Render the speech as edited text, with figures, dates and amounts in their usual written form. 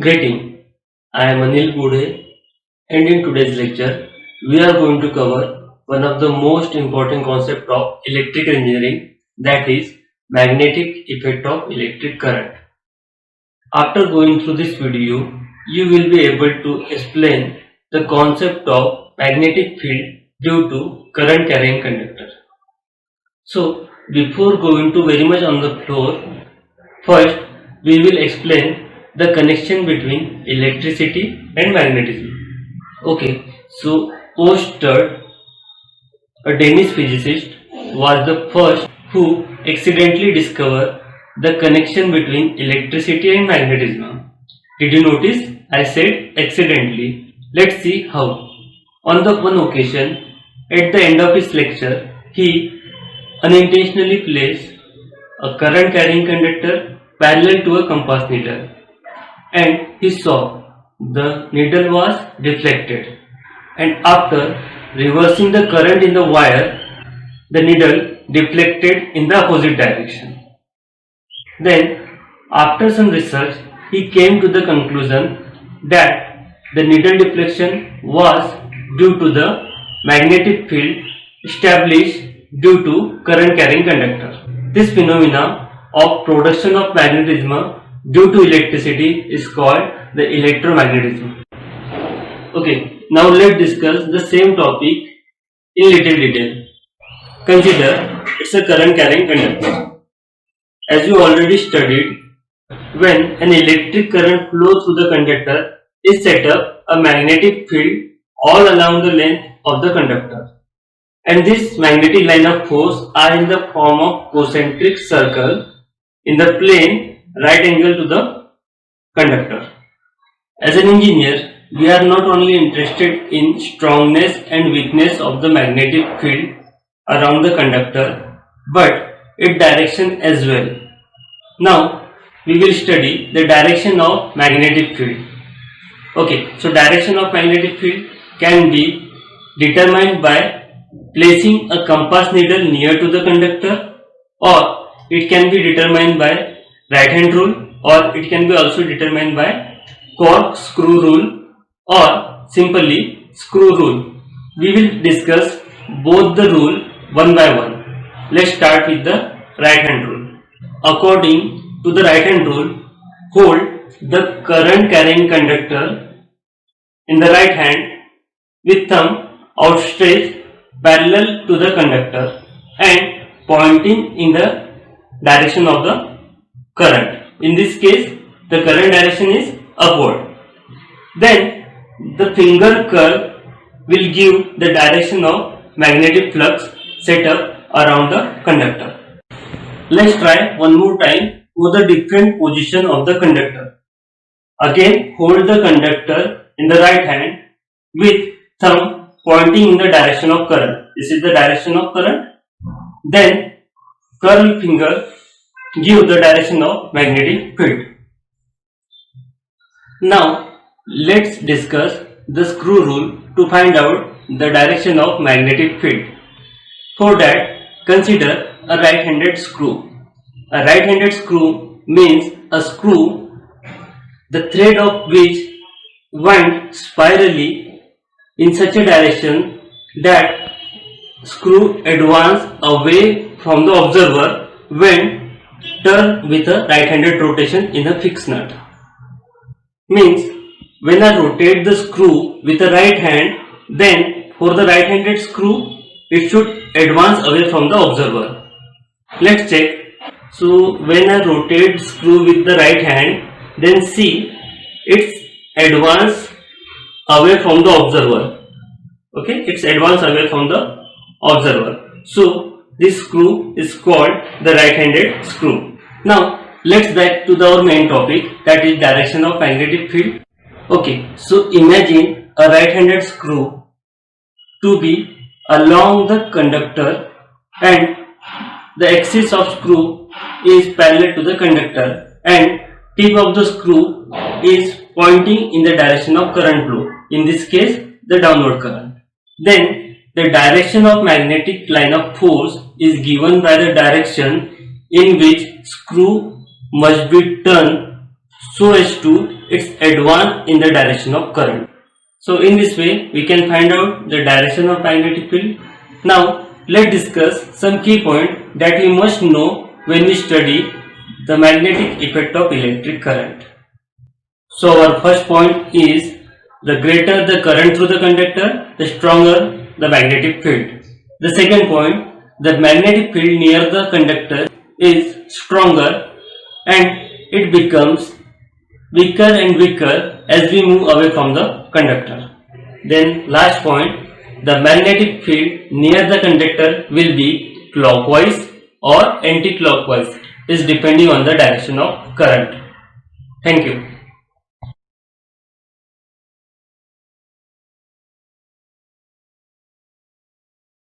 Greeting, I am Anil Bude, and in today's lecture, we are going to cover one of the most important concepts of electrical engineering, that is magnetic effect of electric current. After going through this video, you will be able to explain the concept of magnetic field due to current carrying conductor. So, before going to very much on the floor, first we will explain the connection between electricity and magnetism. Okay, so Oersted, a Danish physicist, was the first who accidentally discovered the connection between electricity and magnetism. Did you notice? I said accidentally. Let's see how. On the one occasion, at the end of his lecture, he unintentionally placed a current carrying conductor parallel to a compass needle, and he saw the needle was deflected, and after reversing the current in the wire, the needle deflected in the opposite direction. Then, after some research, he came to the conclusion that the needle deflection was due to the magnetic field established due to current carrying conductor. This phenomena of production of magnetism due to electricity is called the electromagnetism. Okay, now let's discuss the same topic in little detail. Consider it's a current carrying conductor. As you already studied, when an electric current flows through the conductor, it set up a magnetic field all along the length of the conductor. And this magnetic line of force are in the form of concentric circle in the plane right angle to the conductor. As an engineer, we are not only interested in strongness and weakness of the magnetic field around the conductor, but its direction as well. Now, we will study the direction of magnetic field. Okay, so direction of magnetic field can be determined by placing a compass needle near to the conductor, or it can be determined by right hand rule, or it can be also determined by corkscrew rule, or simply screw rule. We will discuss both the rule one by one. Let's start with the right hand rule. According to the right hand rule, hold the current carrying conductor in the right hand with thumb outstretched parallel to the conductor and pointing in the direction of the current. In this case, the current direction is upward. Then the finger curve will give the direction of magnetic flux set up around the conductor. Let's try one more time for the different position of the conductor. Again, hold the conductor in the right hand with thumb pointing in the direction of current. This is the direction of current. Then curved finger give the direction of magnetic field. Now let's discuss the screw rule to find out the direction of magnetic field. For that, consider a right-handed screw. A right-handed screw means a screw the thread of which wind spirally in such a direction that screw advance away from the observer when turned with a right-handed rotation in a fixed nut. Means when I rotate the screw with the right hand, then for the right-handed screw it should advance away from the observer. Let's check. So when I rotate screw with the right hand, then see it's advance away from the observer. Okay, it's advance away from the observer. So this screw is called the right-handed screw. Now let's back to our main topic, that is direction of magnetic field. Okay, so imagine a right-handed screw to be along the conductor and the axis of screw is parallel to the conductor and tip of the screw is pointing in the direction of current flow, in this case the downward current. Then the direction of magnetic line of force is given by the direction in which screw must be turned so as to its advance in the direction of current. So in this way we can find out the direction of magnetic field. Now let's discuss some key points that we must know when we study the magnetic effect of electric current. So our first point is, the greater the current through the conductor, the stronger the magnetic field. The second point, the magnetic field near the conductor is stronger and it becomes weaker and weaker as we move away from the conductor. Then last point, the magnetic field near the conductor will be clockwise or anti-clockwise, is depending on the direction of current. Thank you.